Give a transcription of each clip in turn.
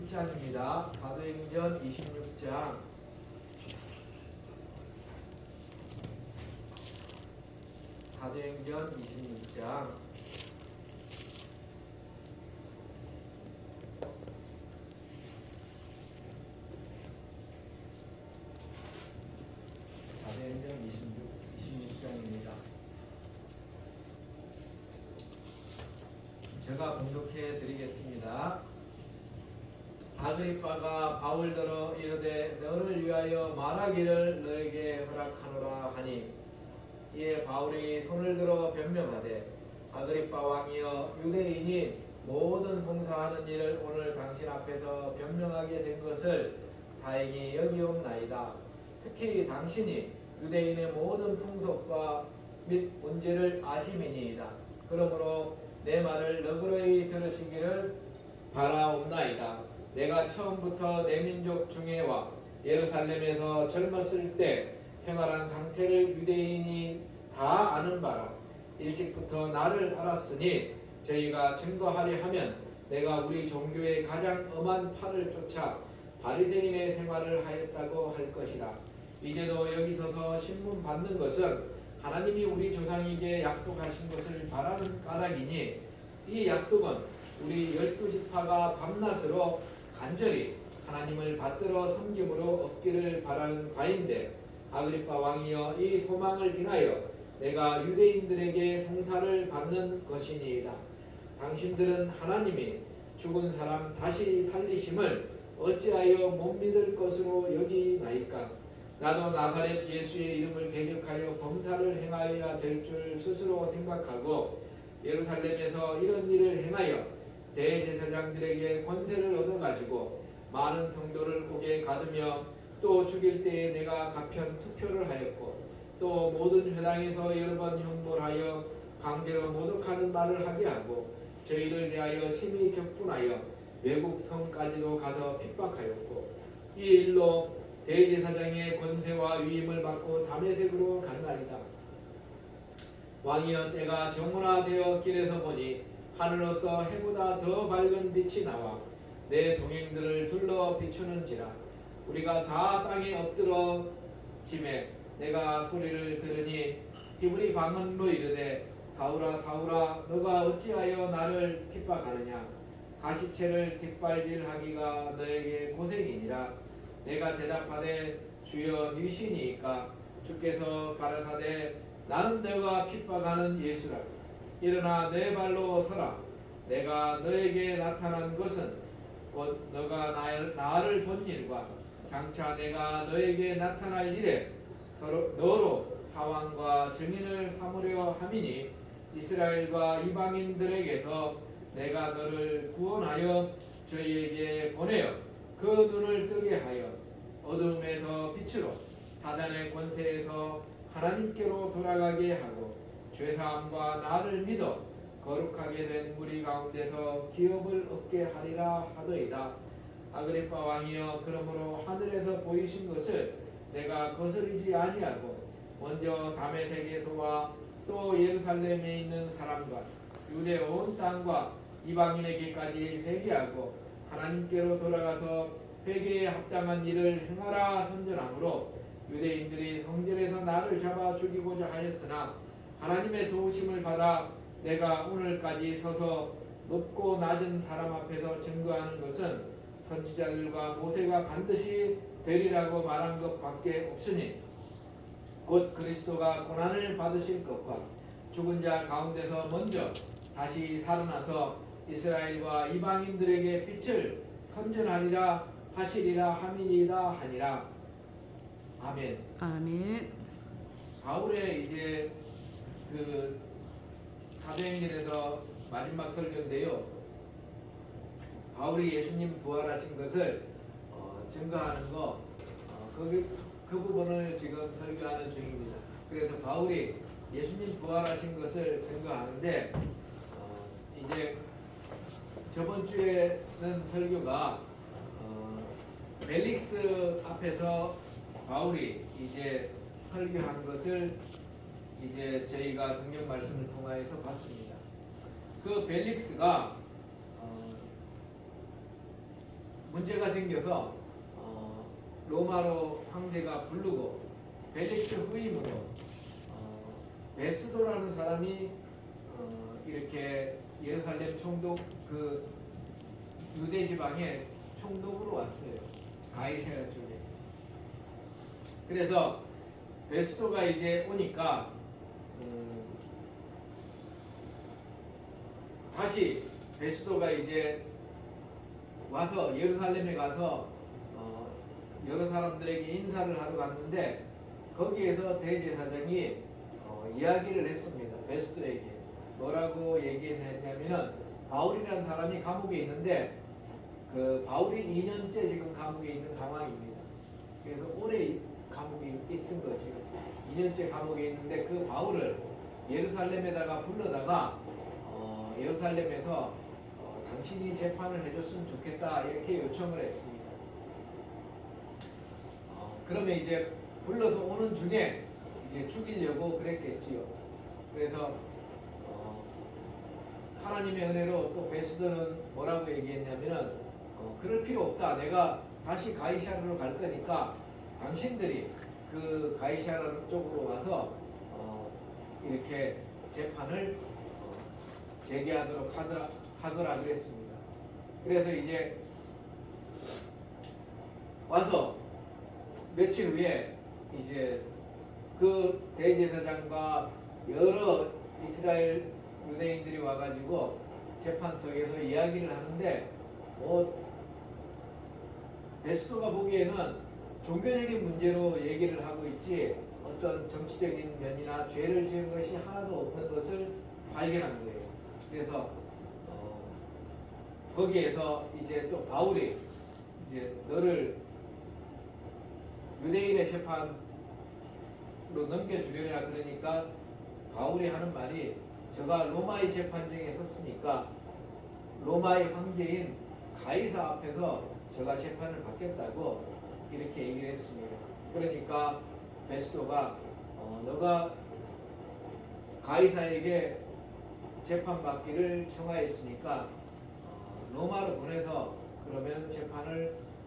26장입니다. 사도행전 26장. 사도행전 26장. 사도행전 26장입니다. 제가 봉독해 드리겠습니다. 아그리빠가 바울더러 이르되 너를 위하여 말하기를 너에게 허락하노라 하니, 이에 바울이 손을 들어 변명하되 아그리빠 왕이여, 유대인이 모든 송사하는 일을 오늘 당신 앞에서 변명하게 된 것을 다행히 여기옵나이다. 특히 당신이 유대인의 모든 풍속과 및 문제를 아심이니이다. 그러므로 내 말을 너그러이 들으시기를 바라옵나이다. 내가 처음부터 내 민족 중에와 예루살렘에서 젊었을 때 생활한 상태를 유대인이 다 아는 바라. 일찍부터 나를 알았으니 저희가 증거하려 하면 내가 우리 종교의 가장 엄한 팔을 쫓아 바리새인의 생활을 하였다고 할 것이라. 이제도 여기 서서 신문 받는 것은 하나님이 우리 조상에게 약속하신 것을 바라는 까닭이니, 이 약속은 우리 12지파가 밤낮으로 간절히 하나님을 받들어 섬김으로 얻기를 바라는 바인데, 아그리빠 왕이여, 이 소망을 인하여 내가 유대인들에게 송사를 받는 것이니이다. 당신들은 하나님이 죽은 사람 다시 살리심을 어찌하여 못 믿을 것으로 여기나이까? 나도 나사렛 예수의 이름을 대적하여 범사를 행하여야 될 줄 스스로 생각하고 예루살렘에서 이런 일을 행하여 대제사장들에게 권세를 얻어가지고 많은 성도를 옥에 가두며 또 죽일 때에 내가 가편 투표를 하였고, 또 모든 회당에서 여러 번 형벌하여 강제로 모독하는 말을 하게 하고, 저희를 대하여 심히 격분하여 외국 성까지도 가서 핍박하였고, 이 일로 대제사장의 권세와 위임을 받고 다메섹으로 간나이다. 왕이여, 때가 정오나되어 길에서 보니 하늘로서 해보다 더 밝은 빛이 나와 내 동행들을 둘러 비추는지라. 우리가 다 땅에 엎드러 짐에 내가 소리를 들으니 히브리 방언로 이르되, 사울아 사울아, 너가 어찌하여 나를 핍박하느냐? 가시체를 뒷발질하기가 너에게 고생이니라. 내가 대답하되 주여 니시니이까? 주께서 가라사대 나는 너가 핍박하는 예수라. 일어나 내 발로 서라. 내가 너에게 나타난 것은 곧 너가 나를 본 일과 장차 내가 너에게 나타날 일에 너로 사왕과 증인을 삼으려 함이니, 이스라엘과 이방인들에게서 내가 너를 구원하여 저희에게 보내어 그 눈을 뜨게 하여 어둠에서 빛으로 사단의 권세에서 하나님께로 돌아가게 하고, 죄사함과 나를 믿어 거룩하게 된 무리 가운데서 기업을 얻게 하리라 하더이다. 아그리빠 왕이여, 그러므로 하늘에서 보이신 것을 내가 거스르지 아니하고 먼저 다메섹에서와 또 예루살렘에 있는 사람과 유대 온 땅과 이방인에게까지 회개하고 하나님께로 돌아가서 회개에 합당한 일을 행하라 선전하므로, 유대인들이 성전에서 나를 잡아 죽이고자 하였으나 하나님의 도우심을 받아 내가 오늘까지 서서 높고 낮은 사람 앞에서 증거하는 것은 선지자들과 모세가 반드시 되리라고 말한 것밖에 없으니, 곧 그리스도가 고난을 받으실 것과 죽은 자 가운데서 먼저 다시 살아나서 이스라엘과 이방인들에게 빛을 선전하리라 하시리라 함이니이다 하니라. 아멘. 아멘. 바울의 이제 그 사도행전에서 마지막 설교인데요. 바울이 예수님 부활하신 것을 증거하는 그 부분을 지금 설교하는 중입니다. 그래서 바울이 예수님 부활하신 것을 증거하는데, 이제 저번 주에는 설교가 벨릭스 앞에서 바울이 이제 설교한 것을 이제 저희가 성경 말씀을 통하여서 봤습니다. 그 벨릭스가 문제가 생겨서 로마로 황제가 부르고 벨릭스 후임으로 베스도라는 사람이 이렇게 예루살렘 총독 그 유대 지방에 총독으로 왔어요. 가이사랴 쪽에. 그래서 베스도가 이제 오니까 다시 베스도가 이제 와서 예루살렘에 가서 여러 사람들에게 인사를 하러 갔는데 거기에서 대제사장이 이야기를 했습니다. 베스도에게 뭐라고 얘기했냐면은 바울이라는 사람이 감옥에 있는데 그 바울이 2년째 지금 감옥에 있는 상황입니다. 그래서 오래 감옥에 있은 거죠. 2년째 감옥에 있는데 그 바울을 예루살렘에다가 불러다가 예루살렘에서 당신이 재판을 해줬으면 좋겠다 이렇게 요청을 했습니다. 그러면 이제 불러서 오는 중에 이제 죽이려고 그랬겠지요. 그래서 하나님의 은혜로 또 베스도는 뭐라고 얘기했냐면은 그럴 필요 없다. 내가 다시 가이사랴로 갈 거니까 당신들이 그 가이사랴 쪽으로 와서 이렇게 재판을 재개하도록 하거라 그랬습니다. 그래서 이제 와서 며칠 후에 이제 그 대제사장과 여러 이스라엘 유대인들이 와가지고 재판석에서 이야기를 하는데 베스도가 보기에는 종교적인 문제로 얘기를 하고 있지 어떤 정치적인 면이나 죄를 지은 것이 하나도 없는 것을 발견한 거예요. 그래서 거기에서 이제 또 바울이 이제 너를 유대인의 재판으로 넘겨주려냐 그러니까 바울이 하는 말이 저가 로마의 재판정에 섰으니까 로마의 황제인 가이사 앞에서 저가 재판을 받겠다고 이렇게 얘기를 했습니다. 그러니까 베스도가 너가 가이사에게 재판받기를 청하였으니까 로마로 보내서 그러면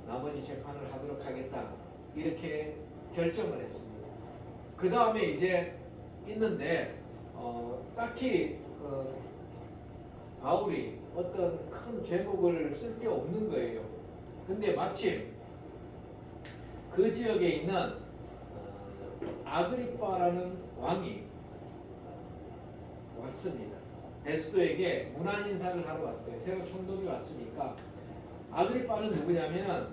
나머지 재판을 하도록 하겠다 이렇게 결정을 했습니다. 그 다음에 이제 있는데 딱히 바울이 어떤 큰 죄목을 쓸 게 없는 거예요. 근데 마침 그 지역에 있는 아그리빠라는 왕이 왔습니다. 베스도에게 문안 인사를 하러 왔어요. 새로 총독이 왔으니까. 아그리빠는 누구냐면은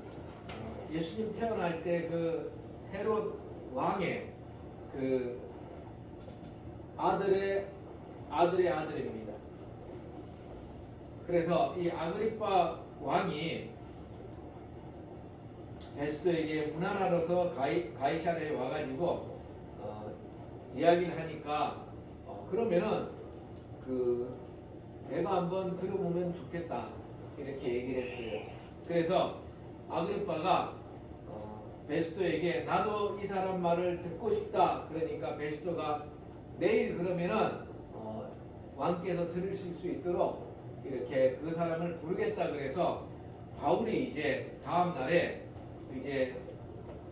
예수님 태어날 때 그 헤롯 왕의 그 아들의 아들입니다. 그래서 이 아그리빠 왕이 베스도에게 문안하러서 가이사랴에 와가지고 이야기를 하니까 그러면은 내가 한번 들어보면 좋겠다 이렇게 얘기를 했어요. 그래서 아그리빠가 베스도에게 나도 이 사람 말을 듣고 싶다. 그러니까 베스도가 내일 그러면은 왕께서 들으실 수 있도록 이렇게 그 사람을 부르겠다 그래서 바울이 이제 다음 날에 이제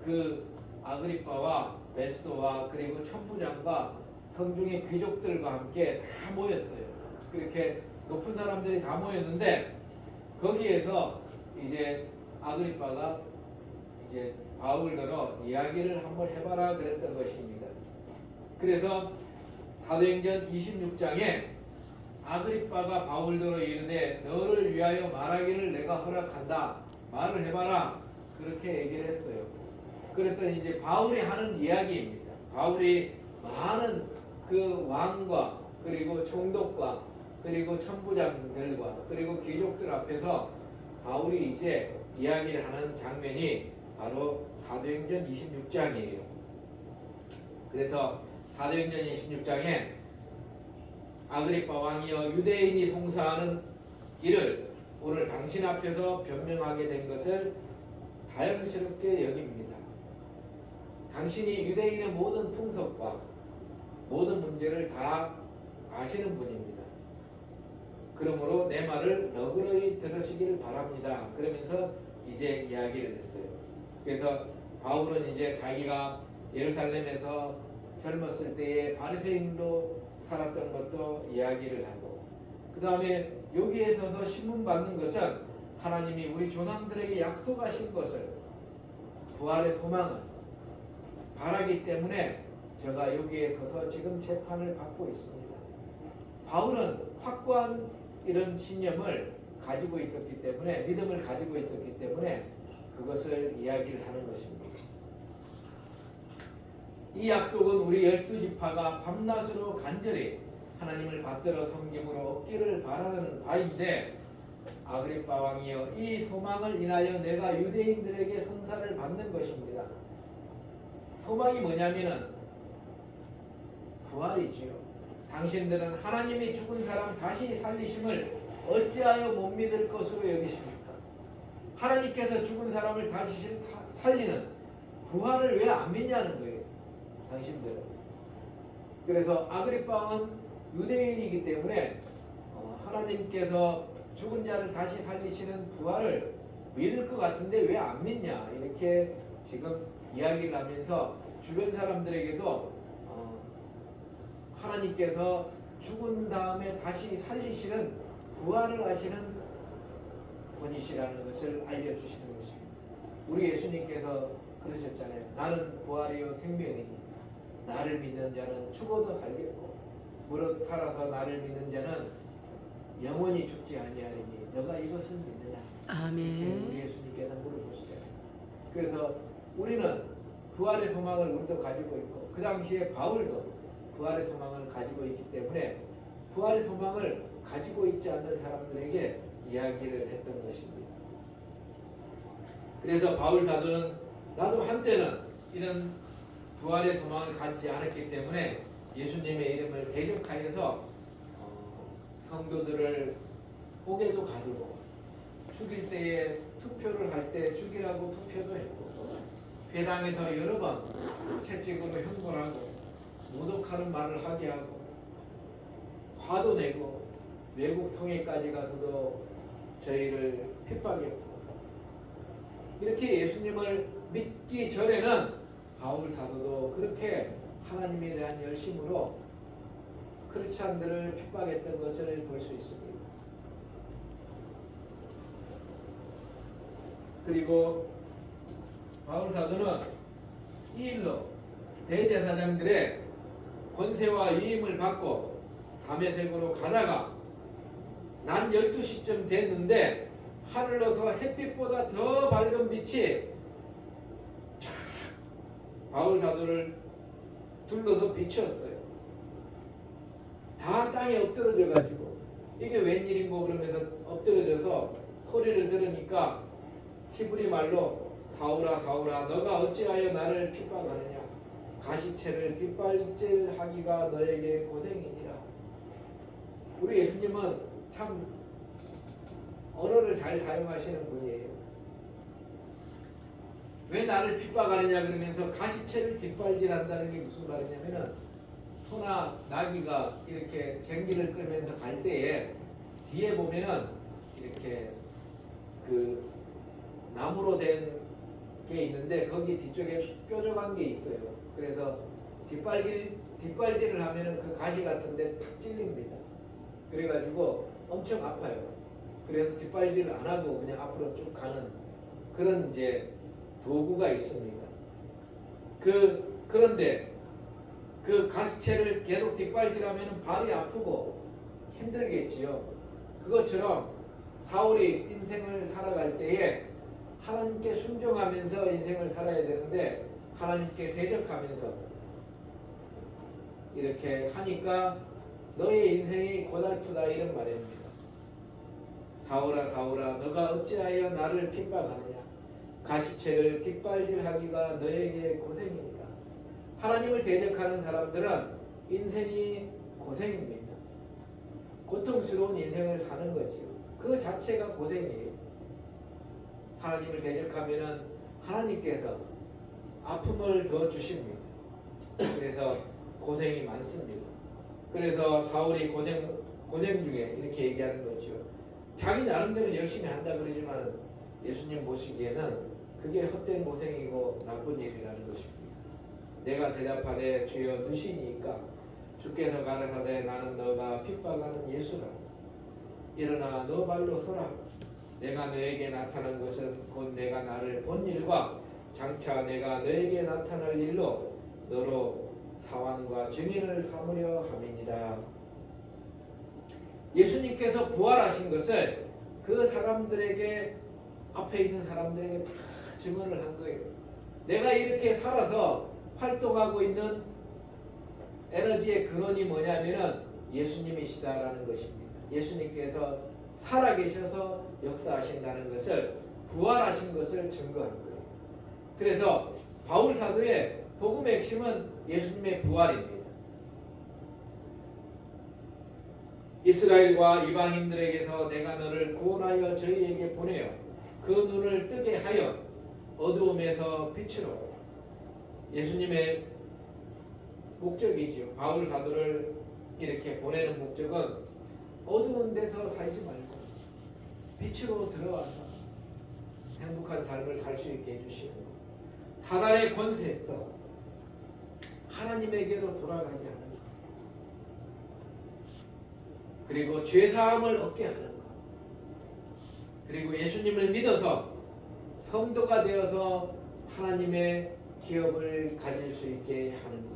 그 아그리빠와 베스도와 그리고 천부장과 성중의 귀족들과 함께 다 모였어요. 그렇게 높은 사람들이 다 모였는데 거기에서 이제 아그리빠가 이제 바울더러 이야기를 한번 해봐라 그랬던 것입니다. 그래서 사도행전 26장에 아그리빠가 바울더러 이르되 너를 위하여 말하기를 내가 허락한다. 말을 해봐라. 그렇게 얘기를 했어요. 그랬더니 이제 바울이 하는 이야기입니다. 바울이 많은 그 왕과 그리고 총독과 그리고 천부장들과 그리고 귀족들 앞에서 바울이 이제 이야기를 하는 장면이 바로 사도행전 26장이에요. 그래서 사도행전 26장에 아그리빠 왕이여 유대인이 송사하는 일을 오늘 당신 앞에서 변명하게 된 것을 다행스럽게 여깁니다. 당신이 유대인의 모든 풍속과 모든 문제를 다 아시는 분입니다. 그러므로 내 말을 너그러이 들으시기를 바랍니다. 그러면서 이제 이야기를 했어요. 그래서 바울은 이제 자기가 예루살렘에서 젊었을 때에 바리새인으로 살았던 것도 이야기를 하고, 그 다음에 여기에 서서 신문 받는 것은 하나님이 우리 조상들에게 약속하신 것을, 부활의 소망을 바라기 때문에 제가 여기에 서서 지금 재판을 받고 있습니다. 바울은 확고한 이런 신념을 가지고 있었기 때문에, 믿음을 가지고 있었기 때문에 그것을 이야기를 하는 것입니다. 이 약속은 우리 12지파가 밤낮으로 간절히 하나님을 받들어 섬김으로 얻기를 바라는 바인데, 아그리빠 왕이여, 이 소망을 인하여 내가 유대인들에게 송사를 받는 것입니다. 소망이 뭐냐면은 부활이지요. 당신들은 하나님이 죽은 사람 다시 살리심을 어찌하여 못 믿을 것으로 여기십니까? 하나님께서 죽은 사람을 다시 살리는 부활을 왜 안 믿냐는 거예요, 당신들은. 그래서 아그리빠 왕은 유대인이기 때문에 하나님께서 죽은 자를 다시 살리시는 부활을 믿을 것 같은데 왜 안 믿냐, 이렇게 지금 이야기를 하면서 주변 사람들에게도 하나님께서 죽은 다음에 다시 살리시는 부활을 하시는 분이시라는 것을 알려주시는 것입니다. 우리 예수님께서 그러셨잖아요. 나는 부활이요 생명이니 나를 믿는 자는 죽어도 살겠고 무릇 살아서 나를 믿는 자는 영원히 죽지 아니하리니 너가 이것을 믿느냐. 아멘. 우리 예수님께서 물어보시잖아요. 그래서 우리는 부활의 소망을 우리도 가지고 있고, 그 당시에 바울도 부활의 소망을 가지고 있기 때문에 부활의 소망을 가지고 있지 않는 사람들에게 이야기를 했던 것입니다. 그래서 바울 사도는 나도 한때는 이런 부활의 소망을 가지지 않았기 때문에 예수님의 이름을 대적하여서 성도들을 옥에도 가두고, 죽일 때에 투표를 할 때 죽이라고 투표도 했고, 회당에서 여러 번 채찍으로 형벌하고 모독하는 말을 하게 하고 화도 내고 외국 성에까지 가서도 저희를 핍박했고, 이렇게 예수님을 믿기 전에는 바울 사도도 그렇게 하나님에 대한 열심으로 크리스찬들을 핍박했던 것을 볼 수 있습니다. 그리고 바울 사도는 이 일로 대제사장들의 권세와 위임을 받고 다메섹으로 가다가 낮 12시쯤 됐는데 하늘로서 햇빛보다 더 밝은 빛이 쫙 바울 사도를 둘러서 비추었어요. 다 땅에 엎드러져 가지고 이게 웬일인고 그러면서 엎드러져서 소리를 들으니까 히브리 말로 사울아 사울아 너가 어찌하여 나를 핍박하느냐, 가시채를 뒷발질하기가 너에게 고생이니라. 우리 예수님은 참 언어를 잘 사용하시는 분이에요. 왜 나를 핍박하느냐 그러면서 가시채를 뒷발질한다는 게 무슨 말이냐면은, 소나 나귀가 이렇게 쟁기를 끌면서 갈 때에 뒤에 보면은 이렇게 그 나무로 된 게 있는데 거기 뒤쪽에 뾰족한 게 있어요. 그래서 뒷발질을 하면은 그 가시 같은데 탁 찔립니다. 그래가지고 엄청 아파요. 그래서 뒷발질을 안 하고 그냥 앞으로 쭉 가는 그런 이제 도구가 있습니다. 그런데 그 가시채를 계속 뒷발질하면 발이 아프고 힘들겠지요. 그것처럼 사울이 인생을 살아갈 때에 하나님께 순종하면서 인생을 살아야 되는데 하나님께 대적하면서 이렇게 하니까 너의 인생이 고달프다 이런 말입니다. 사울아 사울아 너가 어찌하여 나를 핍박하느냐, 가시채를 뒷발질하기가 너에게 고생이니라. 하나님을 대적하는 사람들은 인생이 고생입니다. 고통스러운 인생을 사는 거지요. 그 자체가 고생이에요. 하나님을 대적하면은 하나님께서 아픔을 더 주십니다. 그래서 고생이 많습니다. 그래서 사울이 고생 중에 이렇게 얘기하는 거죠. 자기 나름대로 열심히 한다 그러지만 예수님 보시기에는 그게 헛된 고생이고 나쁜 일이라는 것입니다. 내가 대답하되 주여 누시니까 주께서 가라사대 나는 너가 핍박하는 예수라. 일어나 너 발로 서라. 내가 너에게 나타난 것은 곧 내가 나를 본 일과 장차 내가 너에게 나타날 일로 너로 사환과 증인을 삼으려 함이니라. 예수님께서 부활하신 것을 그 사람들에게 앞에 있는 사람들에게 다 증언을 한 거예요. 내가 이렇게 살아서 활동하고 있는 에너지의 근원이 뭐냐면은 예수님이시다라는 것입니다. 예수님께서 살아계셔서 역사하신다는 것을 부활하신 것을 증거한 거예요. 그래서 바울 사도의 복음의 핵심은 예수님의 부활입니다. 이스라엘과 이방인들에게서 내가 너를 구원하여 저희에게 보내어 그 눈을 뜨게 하여 어두움에서 빛으로. 예수님의 목적이지요. 바울 사도를 이렇게 보내는 목적은 어두운 데서 살지 말고 빛으로 들어와서 행복한 삶을 살 수 있게 해주시는 것. 사단의 권세에서 하나님에게로 돌아가게 하는 것. 그리고 죄사함을 얻게 하는 것. 그리고 예수님을 믿어서 성도가 되어서 하나님의 기업을 가질 수 있게 하는 것.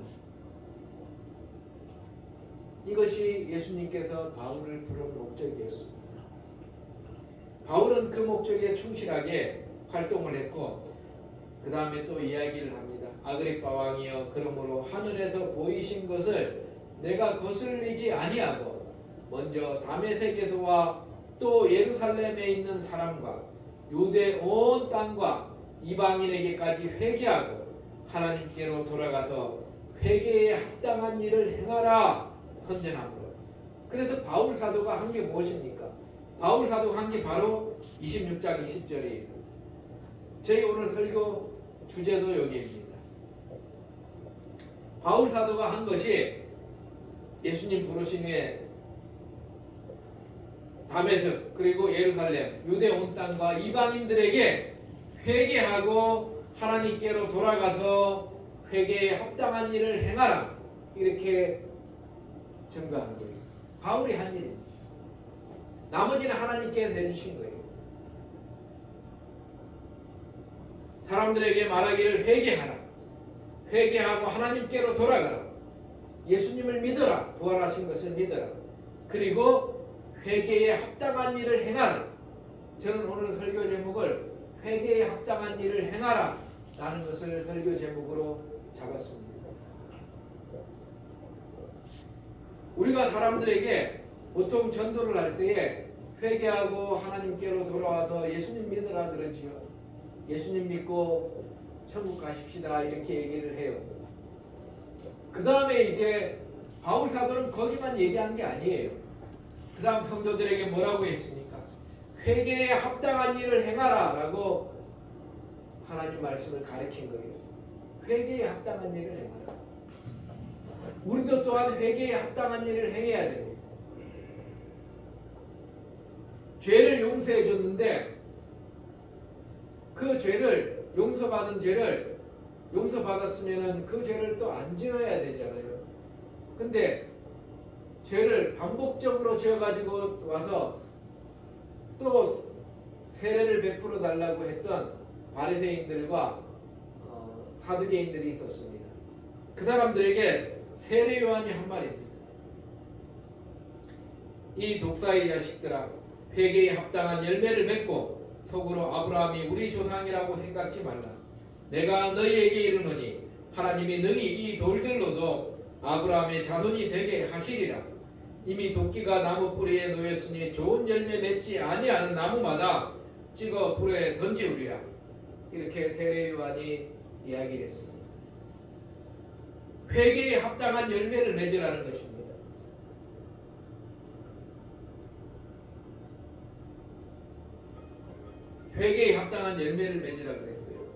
이것이 예수님께서 바울을 부른 목적이었습니다. 바울은 그 목적에 충실하게 활동을 했고 그 다음에 또 이야기를 합니다. 아그리빠 왕이여 그러므로 하늘에서 보이신 것을 내가 거슬리지 아니하고 먼저 다메섹에서와 또 예루살렘에 있는 사람과 유대 온 땅과 이방인에게까지 회개하고 하나님께로 돌아가서 회개에 합당한 일을 행하라 선전함으로. 그래서 바울 사도가 한 게 무엇입니까? 바울 사도가 한 게 바로 26장 20절이에요. 저희 오늘 설교 주제도 여기입니다. 바울 사도가 한 것이 예수님 부르신 후에 다메섹 그리고 예루살렘 유대 온 땅과 이방인들에게 회개하고 하나님께로 돌아가서 회개에 합당한 일을 행하라 이렇게 증거한 거예요. 바울이 한 일입니다. 나머지는 하나님께서 해주신 거예요. 사람들에게 말하기를 회개하라. 회개하고 하나님께로 돌아가라. 예수님을 믿어라. 부활하신 것을 믿어라. 그리고 회개에 합당한 일을 행하라. 저는 오늘 설교 제목을 회개에 합당한 일을 행하라 라는 것을 설교 제목으로 잡았습니다. 우리가 사람들에게 보통 전도를 할 때에 회개하고 하나님께로 돌아와서 예수님 믿으라 그러지요. 예수님 믿고 천국 가십시다 이렇게 얘기를 해요. 그 다음에 이제 바울 사도는 거기만 얘기한 게 아니에요. 그 다음 성도들에게 뭐라고 했습니까? 회개에 합당한 일을 행하라 라고 하나님 말씀을 가르친 거예요. 회개에 합당한 일을 행하라. 우리도 또한 회개에 합당한 일을 행해야 됩니다. 죄를 용서해 줬는데 그 죄를 용서받은 죄를 용서받았으면 그 죄를 또 안 지어야 되잖아요. 근데 죄를 반복적으로 지어가지고 와서 또 세례를 베풀어 달라고 했던 바리새인들과 사두개인들이 있었습니다. 그 사람들에게 세례 요한이 한 말입니다. 이 독사의 자식들아 회개에 합당한 열매를 맺고 속으로 아브라함이 우리 조상이라고 생각지 말라. 내가 너희에게 이르노니 하나님이 능히 이 돌들로도 아브라함의 자손이 되게 하시리라. 이미 도끼가 나무 뿌리에 놓였으니 좋은 열매 맺지 아니하는 나무마다 찍어 불에 던지우리라. 이렇게 세례 요한이 이야기를 했습니다. 회개에 합당한 열매를 맺으라는 것입니다. 회개에 합당한 열매를 맺으라 그랬어요.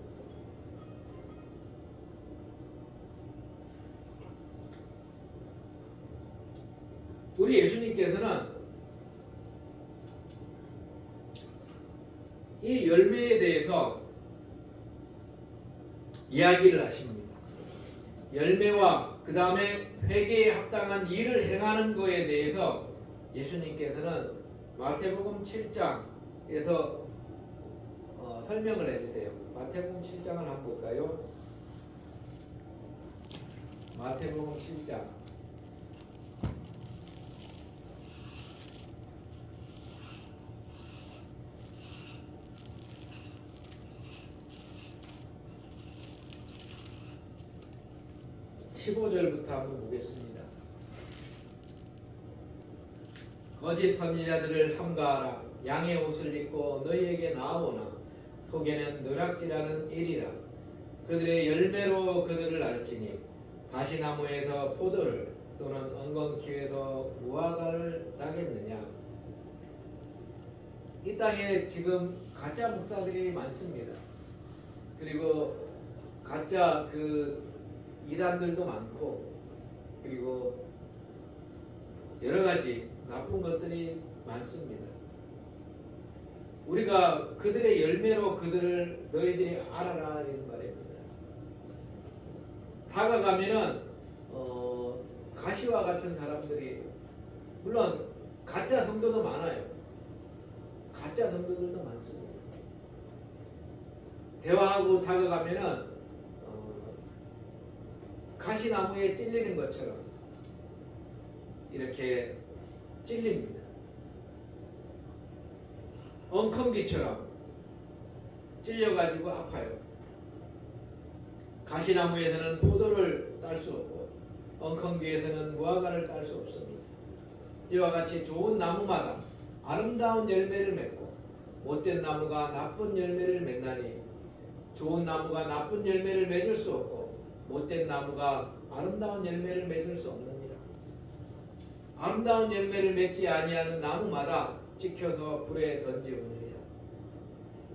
우리 예수님께서는 이 이 열매에 대해서 이야기를 하십니다. 열매와 그 다음에 회개에 합당한 일을 행하는 것에 대해서 예수님께서는 마태복음 7장에서 설명을 해주세요. 마태복음 7장을 한번 볼까요? 마태복음 7장 15절부터 한번 보겠습니다. 거짓 선지자들을 삼가하라. 양의 옷을 입고 너희에게 나아오나 속에는 노략질하는 일이라. 그들의 열매로 그들을 알지니 가시나무에서 포도를 또는 엉겅퀴에서 무화과를 따겠느냐. 이 땅에 지금 가짜 목사들이 많습니다. 그리고 가짜 이단들도 많고, 그리고 여러 가지 나쁜 것들이 많습니다. 우리가 그들의 열매로 그들을 너희들이 알아라 이런 말입니다. 다가가면은 가시와 같은 사람들이, 물론 가짜 성도도 많아요. 가짜 성도들도 많습니다. 대화하고 다가가면은 가시나무에 찔리는 것처럼 이렇게 찔립니다. 엉겅퀴처럼 찔려가지고 아파요. 가시나무에서는 포도를 딸 수 없고 엉겅퀴에서는 무화과를 딸 수 없습니다. 이와 같이 좋은 나무마다 아름다운 열매를 맺고 못된 나무가 나쁜 열매를 맺나니 좋은 나무가 나쁜 열매를 맺을 수 없고 못된 나무가 아름다운 열매를 맺을 수 없느니라. 아름다운 열매를 맺지 아니하는 나무마다 찍혀서 불에 던지우느니라.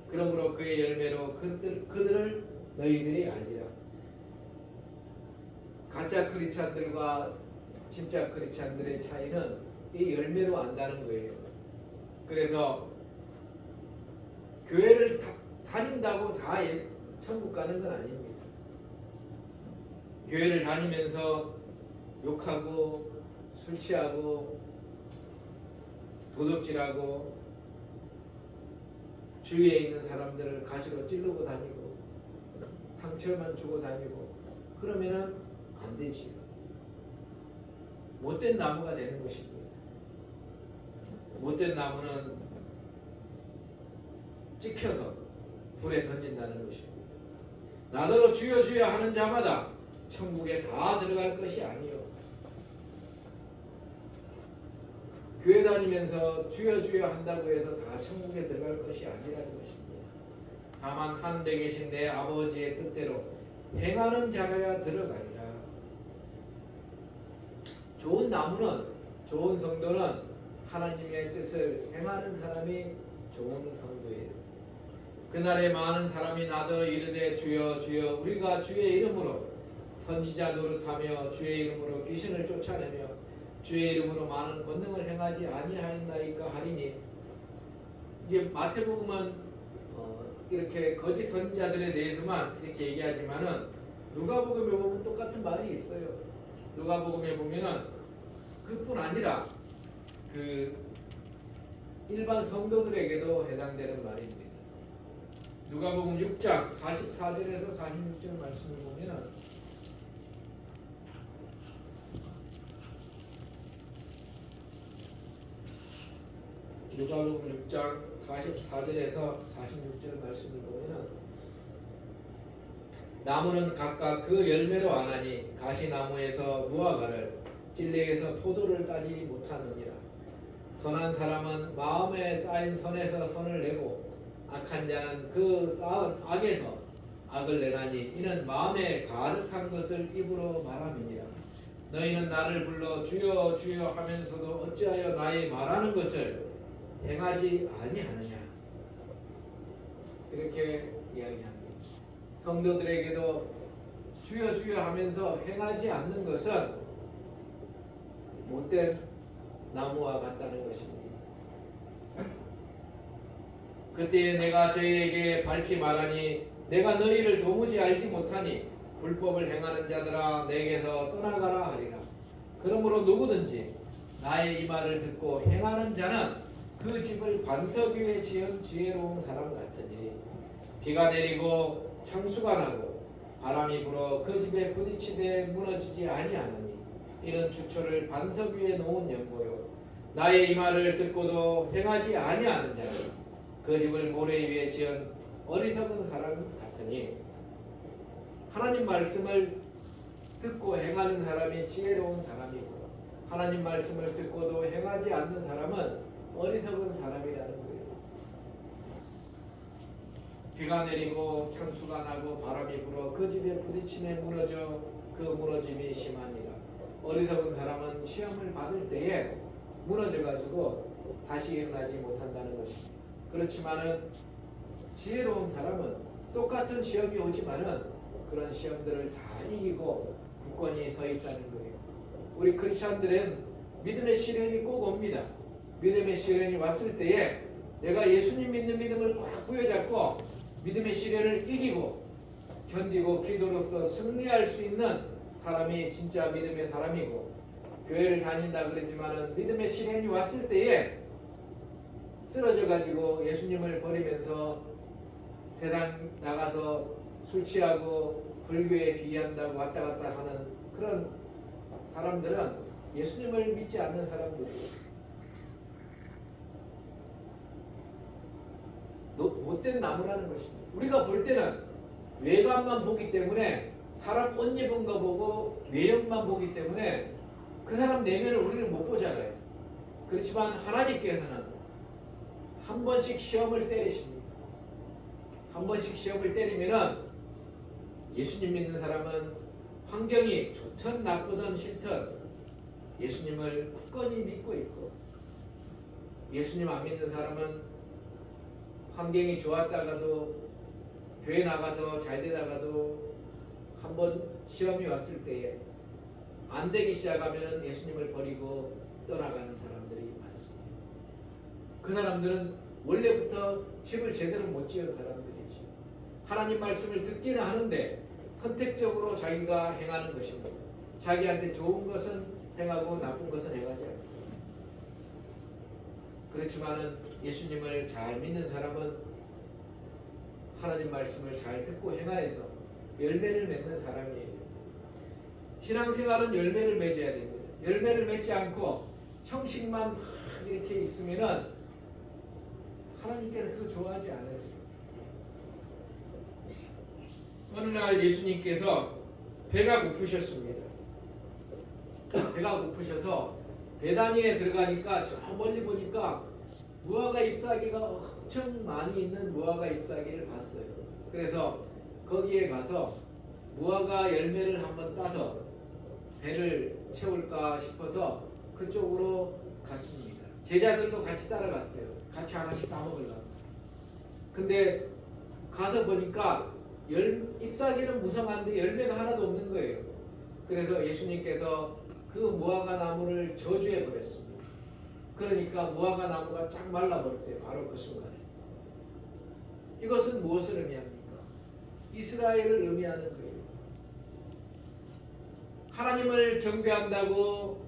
그러므로 그의 열매로 그들을 너희들이 알리라. 가짜 크리스찬들과 진짜 크리스찬들의 차이는 이 열매로 안다는 거예요. 그래서 교회를 다닌다고 다 천국 가는 건 아닙니다. 교회를 다니면서 욕하고 술 취하고 도둑질하고 주위에 있는 사람들을 가시로 찌르고 다니고 상처만 주고 다니고 그러면은 안 되지요. 못된 나무가 되는 것입니다. 못된 나무는 찍혀서 불에 던진다는 것입니다. 나더러 주여 주여 하는 자마다 천국에 다 들어갈 것이 아니요. 교회 다니면서 주여 주여 한다고 해서 다 천국에 들어갈 것이 아니라는 것입니다. 다만 하늘에 계신 내 아버지의 뜻대로 행하는 자라야 들어가리라. 좋은 나무는, 좋은 성도는 하나님의 뜻을 행하는 사람이 좋은 성도예요. 그날에 많은 사람이 나더러 이르되 주여 주여 우리가 주의 이름으로 선지자 노릇하며 주의 이름으로 귀신을 쫓아내며 주의 이름으로 많은 권능을 행하지 아니하였나이까 하리니. 이제 마태복음은 이렇게 거짓 선지자들에 대해서만 이렇게 얘기하지만은 누가복음에 보면 똑같은 말이 있어요. 누가복음에 보면은 그뿐 아니라 일반 성도들에게도 해당되는 말입니다. 누가복음 6장 44절에서 46절 말씀을 보면은 누가복음 6장 44절에서 46절 말씀을 보면은 나무는 각각 그 열매로 아나니 가시나무에서 무화과를 찔레에서 포도를 따지 못하느니라. 선한 사람은 마음에 쌓인 선에서 선을 내고 악한 자는 그 쌓은 악에서 악을 내나니 이는 마음에 가득한 것을 입으로 말함이니라. 너희는 나를 불러 주여 주여 하면서도 어찌하여 나의 말하는 것을 행하지 아니하느냐. 이렇게 이야기합니다. 성도들에게도 주여 주여 하면서 행하지 않는 것은 못된 나무와 같다는 것입니다. 그때 내가 저희에게 밝히 말하니 내가 너희를 도무지 알지 못하니 불법을 행하는 자들아 내게서 떠나가라 하리라. 그러므로 누구든지 나의 이 말을 듣고 행하는 자는 그 집을 반석 위에 지은 지혜로운 사람 같으니 비가 내리고 창수가 나고 바람이 불어 그 집에 부딪히되 무너지지 아니하느니 이는 주초를 반석 위에 놓은 연고요. 나의 이 말을 듣고도 행하지 아니하는 자는 그 집을 모래 위에 지은 어리석은 사람 같으니 하나님 말씀을 듣고 행하는 사람이 지혜로운 사람이고 하나님 말씀을 듣고도 행하지 않는 사람은 어리석은 사람이라는 거예요. 비가 내리고 창수가 나고 바람이 불어 그 집에 부딪힘에 무너져 그 무너짐이 심하니라. 어리석은 사람은 시험을 받을 때에 무너져가지고 다시 일어나지 못한다는 것입니다. 그렇지만은 지혜로운 사람은 똑같은 시험이 오지만은 그런 시험들을 다 이기고 굳건히 서 있다는 거예요. 우리 크리스천들은 믿음의 시련이 꼭 옵니다. 믿음의 시련이 왔을 때에 내가 예수님 믿는 믿음을 꽉 부여잡고 믿음의 시련을 이기고 견디고 기도로서 승리할 수 있는 사람이 진짜 믿음의 사람이고 교회를 다닌다 그러지만은 믿음의 시련이 왔을 때에 쓰러져 가지고 예수님을 버리면서 세상 나가서 술 취하고 불교에 귀의한다고 왔다 갔다 하는 그런 사람들은 예수님을 믿지 않는 사람들이에요. 못된 나무라는 것입니다. 우리가 볼 때는 외관만 보기 때문에 사람 옷 입은 거 보고 외형만 보기 때문에 그 사람 내면을 우리는 못 보잖아요. 그렇지만 하나님께서는 한 번씩 시험을 때리십니다. 한 번씩 시험을 때리면은 예수님 믿는 사람은 환경이 좋든 나쁘든 싫든 예수님을 굳건히 믿고 있고 예수님 안 믿는 사람은 환경이 좋았다가도 교회 나가서 잘 되다가도 한번 시험이 왔을 때에 안 되기 시작하면 예수님을 버리고 떠나가는 사람들이 많습니다. 그 사람들은 원래부터 집을 제대로 못 지은 사람들이죠. 하나님 말씀을 듣기는 하는데 선택적으로 자기가 행하는 것입니다. 자기한테 좋은 것은 행하고 나쁜 것은 행하지 않고. 그렇지만은 예수님을 잘 믿는 사람은 하나님 말씀을 잘 듣고 행하여서 열매를 맺는 사람이에요. 신앙생활은 열매를 맺어야 됩니다. 열매를 맺지 않고 형식만 막 이렇게 있으면은 하나님께서 그거 좋아하지 않으세요. 어느 날 예수님께서 배가 고프셨습니다. 배가 고프셔서 베다니에 들어가니까 저 멀리 보니까 무화과 잎사귀가 엄청 많이 있는 무화과 잎사귀를 봤어요. 그래서 거기에 가서 무화과 열매를 한번 따서 배를 채울까 싶어서 그쪽으로 갔습니다. 제자들도 같이 따라갔어요. 같이 하나씩 따먹으려고. 근데 가서 보니까 잎사귀는 무성한데 열매가 하나도 없는 거예요. 그래서 예수님께서 그 무화과 나무를 저주해 버렸습니다. 그러니까 무화과 나무가 쫙 말라버렸어요. 바로 그 순간에. 이것은 무엇을 의미합니까? 이스라엘을 의미하는 거예요. 하나님을 경배한다고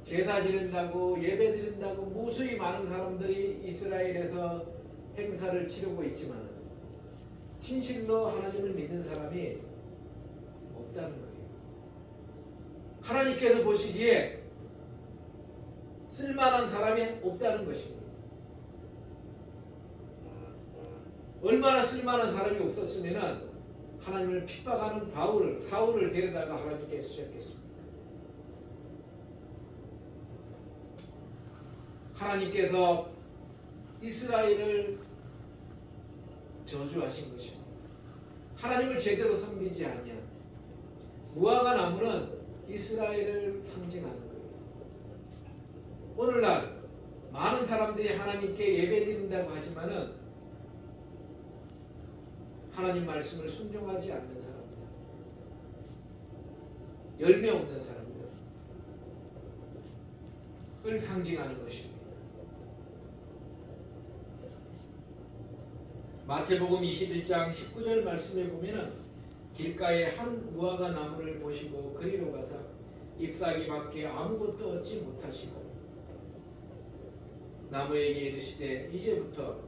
제사 지낸다고 예배 드린다고 무수히 많은 사람들이 이스라엘에서 행사를 치르고 있지만 진실로 하나님을 믿는 사람이 없다는 거예요. 하나님께서 보시기에 쓸만한 사람이 없다는 것입니다. 얼마나 쓸만한 사람이 없었으면 하나님을 핍박하는 사울을 데려다가 하나님께 쓰셨겠습니까? 하나님께서 이스라엘을 저주하신 것입니다. 하나님을 제대로 섬기지 아니한 무화과 나무는 이스라엘을 상징하는 거예요. 오늘날 많은 사람들이 하나님께 예배드린다고 하지만은 하나님 말씀을 순종하지 않는 사람들, 열매 없는 사람들을 상징하는 것입니다. 마태복음 21장 19절 말씀에 보면은 길가에 한 무화과 나무를 보시고 그리로 가사 잎사귀 밖에 아무것도 얻지 못하시고 나무에게 이르시되 이제부터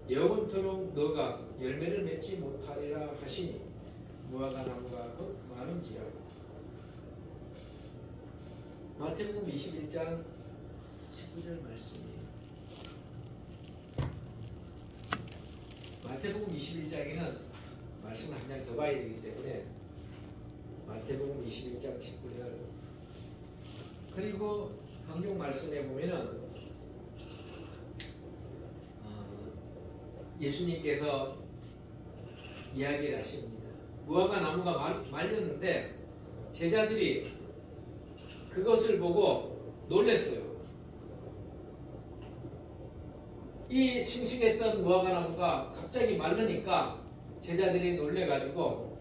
영원토록 너가 열매를 맺지 못하리라 하시니 무화과 나무가 곧 마른지라. 마태복음 21장 19절 말씀이에요. 마태복음 21장에는 말씀을 한 장 더 봐야 되기 때문에 마태복음 21장 19절 그리고 성경 말씀에 보면은 예수님께서 이야기를 하십니다. 무화과 나무가 말렸는데 제자들이 그것을 보고 놀랐어요. 이 싱싱했던 무화과 나무가 갑자기 말르니까 제자들이 놀래가지고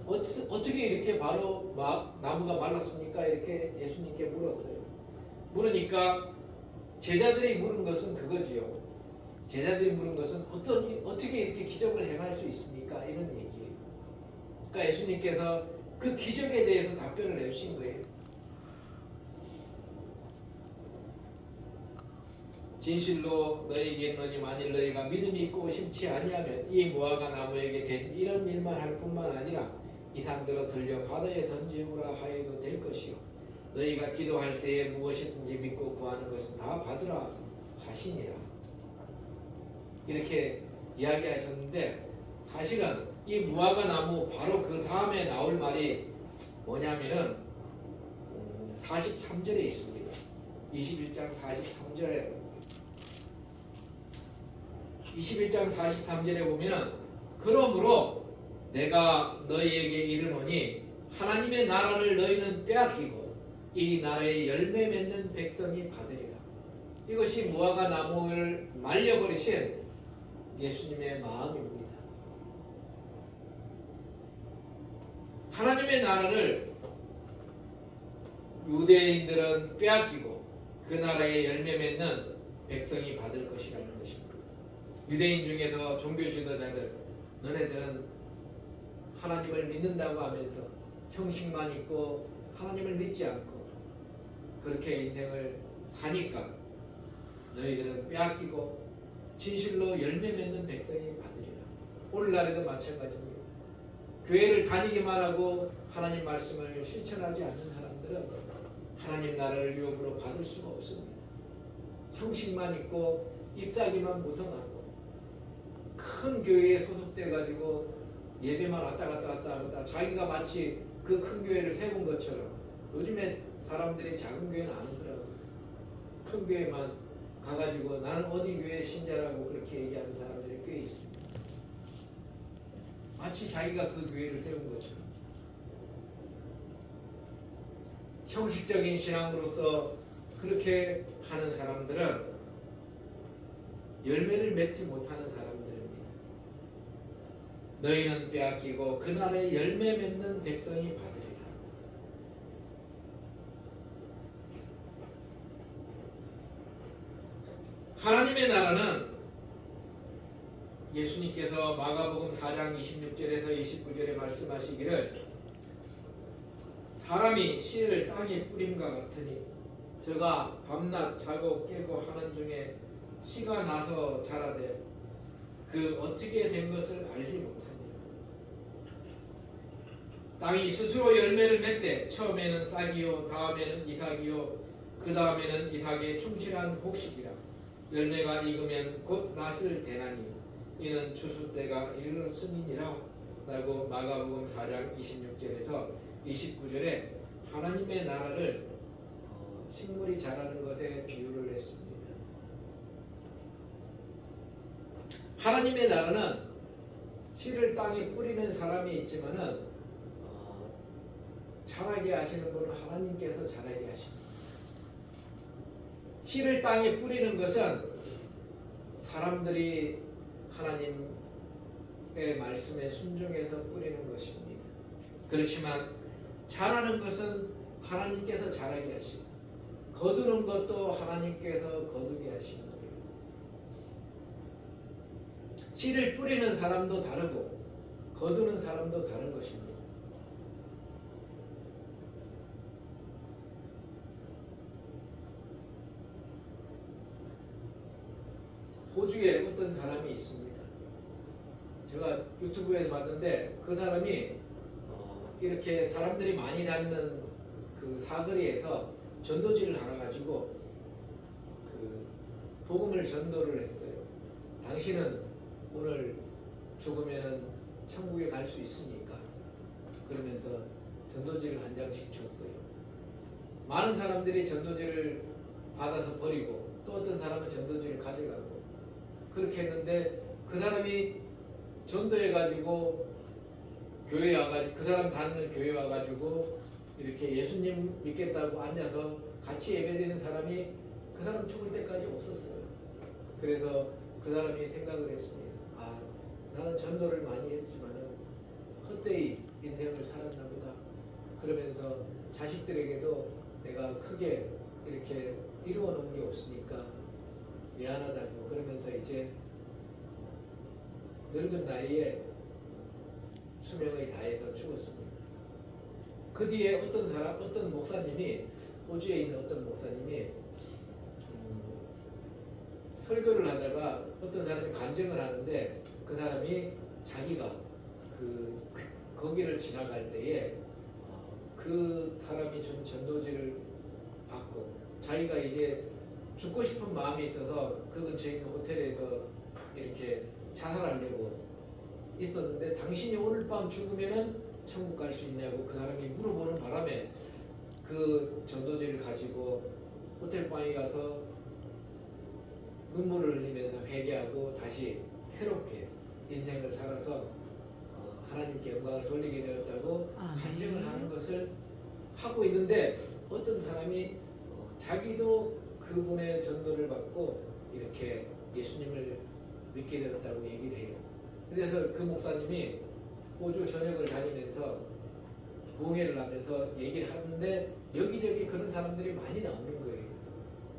어떻게 이렇게 바로 나무가 말랐습니까? 이렇게 예수님께 물었어요. 물으니까 제자들이 물은 것은 그거지요. 제자들이 물은 것은 어떻게 이렇게 기적을 행할 수 있습니까? 이런 얘기예요. 그러니까 예수님께서 그 기적에 대해서 답변을 내주신 거예요. 진실로 너희에게 이르노니 만일 너희가 믿음이 있고 심치 아니하면 이 무화과 나무에게 된 이런 일만 할 뿐만 아니라 이상들어 들려 바다에 던지우라 하여도 될 것이요 너희가 기도할 때에 무엇이든지 믿고 구하는 것은 다 받으라 하시니라. 이렇게 이야기하셨는데 사실은 이 무화과 나무 바로 그 다음에 나올 말이 뭐냐면은 43절에 있습니다. 21장 43절에 21장 43절에 보면은 그러므로 내가 너희에게 이르노니 하나님의 나라를 너희는 빼앗기고 이 나라의 열매 맺는 백성이 받으리라. 이것이 무화과 나무를 말려버리신 예수님의 마음입니다. 하나님의 나라를 유대인들은 빼앗기고 그 나라의 열매 맺는 백성이 받을 것이라는 것입니다. 유대인 중에서 종교 지도자들 너네들은 하나님을 믿는다고 하면서 형식만 있고 하나님을 믿지 않고 그렇게 인생을 사니까 너희들은 빼앗기고 진실로 열매 맺는 백성이 받으리라. 오늘날에도 마찬가지입니다. 교회를 다니기만 하고 하나님 말씀을 실천하지 않는 사람들은 하나님 나라를 유업으로 받을 수가 없습니다. 형식만 있고 잎사귀만 무성하고 큰 교회에 소속돼 가지고 예배만 왔다 갔다 자기가 마치 그 큰 교회를 세운 것처럼 요즘에 사람들이 작은 교회는 안 오더라고요. 큰 교회만 가가지고 나는 어디 교회 신자라고 그렇게 얘기하는 사람들이 꽤 있습니다. 마치 자기가 그 교회를 세운 것처럼 형식적인 신앙으로서 그렇게 하는 사람들은 열매를 맺지 못하는 사람들입니다. 너희는 빼앗기고 그 나라의 열매 맺는 백성이 받으리라. 하나님의 나라는 예수님께서 마가복음 4장 26절에서 29절에 말씀하시기를 사람이 씨를 땅에 뿌림과 같으니 저가 밤낮 자고 깨고 하는 중에 씨가 나서 자라되 그 어떻게 된 것을 알지 못하니라. 땅이 스스로 열매를 맺되 처음에는 싹이요 다음에는 이삭이요 그 다음에는 이삭의 충실한 곡식이라. 열매가 익으면 곧 낫을 대나니 이는 추수 때가 이르렀음이니라. 라고 마가복음 4장 26절에서 29절에 하나님의 나라를 식물이 자라는 것에 비유를 했습니다. 하나님의 나라는 씨를 땅에 뿌리는 사람이 있지만은 자라게 하시는 분은 하나님께서 자라게 하십니다. 씨를 땅에 뿌리는 것은 사람들이 하나님의 말씀에 순종해서 뿌리는 것입니다. 그렇지만 자라는 것은 하나님께서 자라게 하시고 거두는 것도 하나님께서 거두게 하시는 거예요. 씨를 뿌리는 사람도 다르고 거두는 사람도 다른 것입니다. 호주에 어떤 사람이 있습니다. 제가 유튜브에서 봤는데 그 사람이 이렇게 사람들이 많이 다니는 그 사거리에서 전도지를 하나 가지고 그 복음을 전도를 했어요. 당신은 오늘 죽으면은 천국에 갈 수 있습니까? 그러면서 전도지를 한 장씩 줬어요. 많은 사람들이 전도지를 받아서 버리고 또 어떤 사람은 전도지를 가져가고 그렇게 했는데 그 사람이 전도해 가지고 교회에 와가지고 그 사람 다니는 교회에 와가지고 이렇게 예수님 믿겠다고 앉아서 같이 예배드리는 사람이 그 사람 죽을 때까지 없었어요. 그래서 그 사람이 생각을 했습니다. 아, 나는 전도를 많이 했지만은 헛되이 인생을 살았나 보다. 그러면서 자식들에게도 내가 크게 이렇게 이루어 놓은 게 없으니까 미안하다고 그러면서 이제 늙은 나이에 수명을 다해서 죽었습니다. 그 뒤에 어떤 목사님이 호주에 있는 어떤 목사님이 설교를 하다가 어떤 사람이 간증을 하는데 그 사람이 자기가 거기를 지나갈 때에 그 사람이 준 전도지를 받고 자기가 이제 죽고 싶은 마음이 있어서 그 근처에 있는 호텔에서 이렇게 자살하려고 있었는데 당신이 오늘 밤 죽으면은 천국 갈 수 있냐고 그 사람이 물어보는 바람에 그 전도지를 가지고 호텔 방에 가서 눈물을 흘리면서 회개하고 다시 새롭게 인생을 살아서 하나님께 영광을 돌리게 되었다고 간증을 하는 것을 하고 있는데 어떤 사람이 자기도 그분의 전도를 받고 이렇게 예수님을 믿게 되었다고 얘기를 해요. 그래서 그 목사님이 호주 전역을 다니면서 부흥회를 하면서 얘기를 하는데 여기저기 그런 사람들이 많이 나오는 거예요.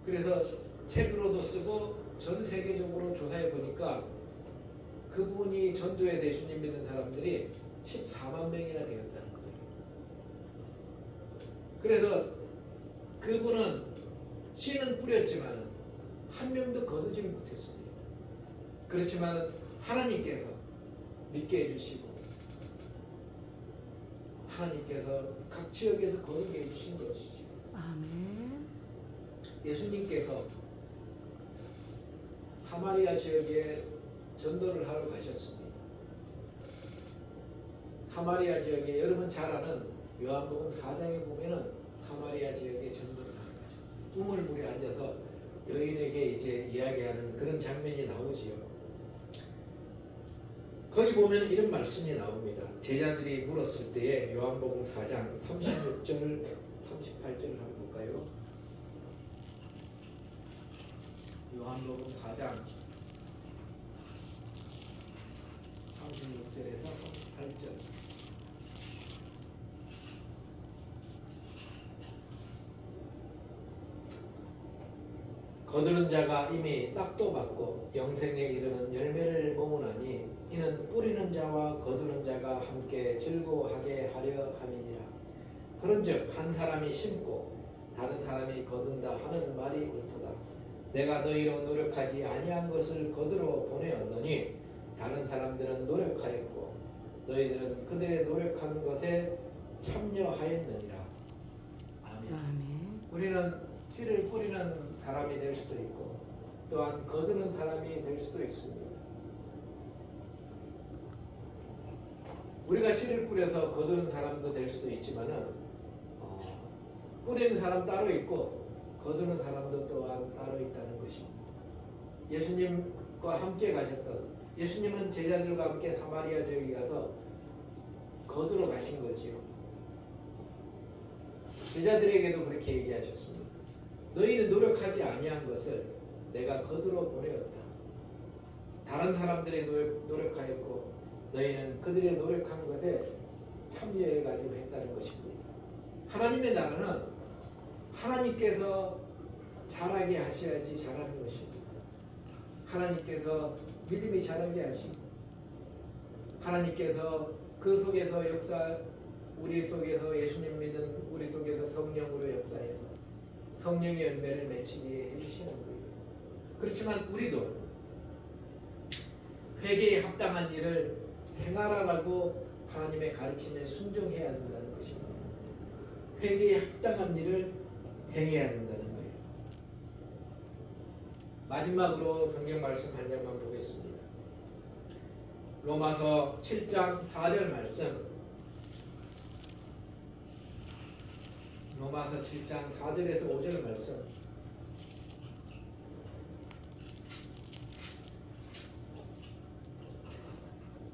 그래서 책으로도 쓰고 전 세계적으로 조사해 보니까 그분이 전도해서 예수님 믿는 사람들이 14만 명이나 되었다는 거예요. 그래서 그분은 씨는 뿌렸지만 한 명도 거두지를 못했습니다. 그렇지만 하나님께서 믿게 해주시고 하나님께서 각 지역에서 거두게 해주신 것이죠. 아멘. 예수님께서 사마리아 지역에 전도를 하러 가셨습니다. 사마리아 지역에 여러분 잘 아는 요한복음 4장에 보면은 사마리아 지역에 전도를 하러 가셨어요. 우물물에 앉아서 여인에게 이제 이야기하는 그런 장면이 나오지요. 거기 보면 이런 말씀이 나옵니다. 제자들이 물었을 때에 요한복음 4장 36절 38절을 한번 볼까요? 요한복음 4장 36절에서 38절. 거두는 자가 이미 싹도 받고 영생에 이르는 열매를 모으나니 이는 뿌리는 자와 거두는 자가 함께 즐거워하게 하려 함이니라. 그런즉 한 사람이 심고 다른 사람이 거둔다 하는 말이 옳도다. 내가 너희로 노력하지 아니한 것을 거두러 보내었노니 다른 사람들은 노력하였고 너희들은 그들의 노력한 것에 참여하였느니라. 아멘. 아멘. 우리는 씨를 뿌리는 사람이 될 수도 있고 또한 거두는 사람이 될 수도 있습니다. 우리가 씨를 뿌려서 거두는 사람도 될 수도 있지만은 뿌리는 사람 따로 있고 거두는 사람도 또한 따로 있다는 것입니다. 예수님과 함께 가셨던 예수님은 제자들과 함께 사마리아 지역에 가서 거두러 가신 거지요. 제자들에게도 그렇게 얘기하셨습니다. 너희는 노력하지 아니한 것을 내가 거두러 보내었다. 다른 사람들이 노력하였고 너희는 그들의 노력한 것에 참여해가지고 했다는 것입니다. 하나님의 나라는 하나님께서 잘하게 하셔야지 잘하는 것입니다. 하나님께서 믿음이 자라게 하시고 하나님께서 그 속에서 우리 속에서 예수님 믿은 우리 속에서 성령으로 역사해서 성령의 열매를 맺히게 해주시는 거예요. 그렇지만 우리도 회개에 합당한 일을 행하라라고 하나님의 가르침에 순종해야 된다는 것입니다. 회개에 합당한 일을 행해야 된다는 거예요. 마지막으로 성경 말씀 한 장만 보겠습니다. 로마서 7장 4절 말씀. 로마서 7장 4절에서 5절 말씀.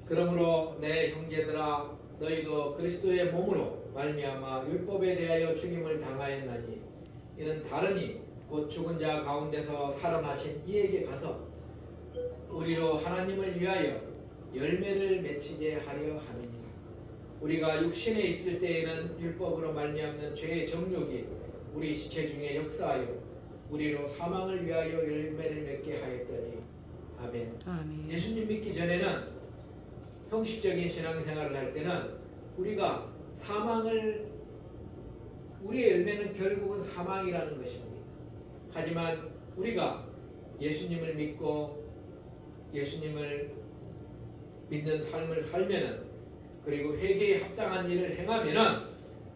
그러므로 내 형제들아 너희도 그리스도의 몸으로 말미암아 율법에 대하여 죽임을 당하였나니 이는 다르니 곧 죽은 자 가운데서 살아나신 이에게 가서 우리로 하나님을 위하여 열매를 맺히게 하려 함이니라. 우리가 육신에 있을 때에는 율법으로 말미암는 죄의 정욕이 우리 시체 중에 역사하여 우리로 사망을 위하여 열매를 맺게 하였더니 아멘. 아멘. 예수님 믿기 전에는 형식적인 신앙생활을 할 때는 우리가 우리의 열매는 결국은 사망이라는 것입니다. 하지만 우리가 예수님을 믿고 예수님을 믿는 삶을 살면은 그리고 회개에 합당한 일을 행하면은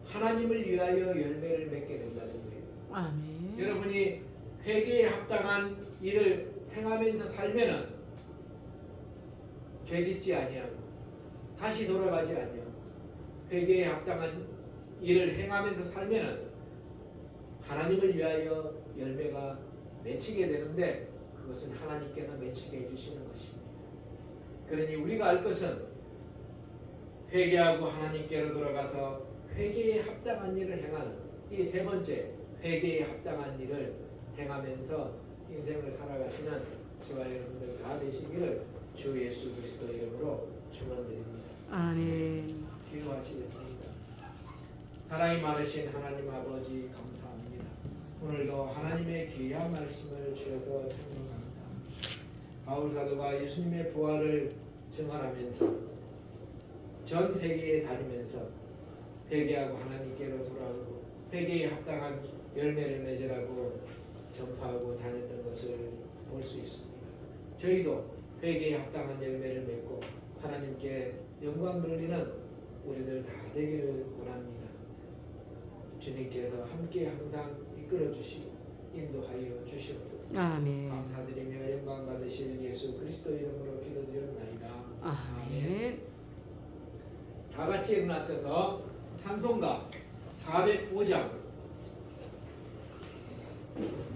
하나님을 위하여 열매를 맺게 된다는 거예요. 아멘. 여러분이 회개에 합당한 일을 행하면서 살면은 죄짓지 아니하고 다시 돌아가지 아니하고 회개에 합당한 일을 행하면서 살면은 하나님을 위하여 열매가 맺히게 되는데 그것은 하나님께서 맺히게 해주시는 것입니다. 그러니 우리가 알 것은 회개하고 하나님께로 돌아가서 회개에 합당한 일을 행하는 이 세 번째 회개에 합당한 일을 행하면서 인생을 살아가시는 저와 여러분들 다 되시기를 주 예수 그리스도 이름으로 축원드립니다. 아멘. 기도하시겠습니다. 사랑이 많으신 하나님 아버지 감사합니다. 오늘도 하나님의 귀한 말씀을 주셔서 참 감사합니다. 바울 사도가 예수님의 부활을 증언하면서 전 세계에 다니면서 회개하고 하나님께로 돌아오고 회개에 합당한 열매를 맺으라고 전파하고 다녔던 것을 볼 수 있습니다. 저희도 회개에 합당한 열매를 맺고 하나님께 영광 돌리는 우리들 다 되기를 원합니다. 주님께서 함께 항상 이끌어 주시고 인도하여 주시옵소서. 아멘. 감사드리며 영광 받으실 예수 그리스도 이름으로 기도드렸나이다. 아멘. 다 같이 일어나셔서 찬송가 405장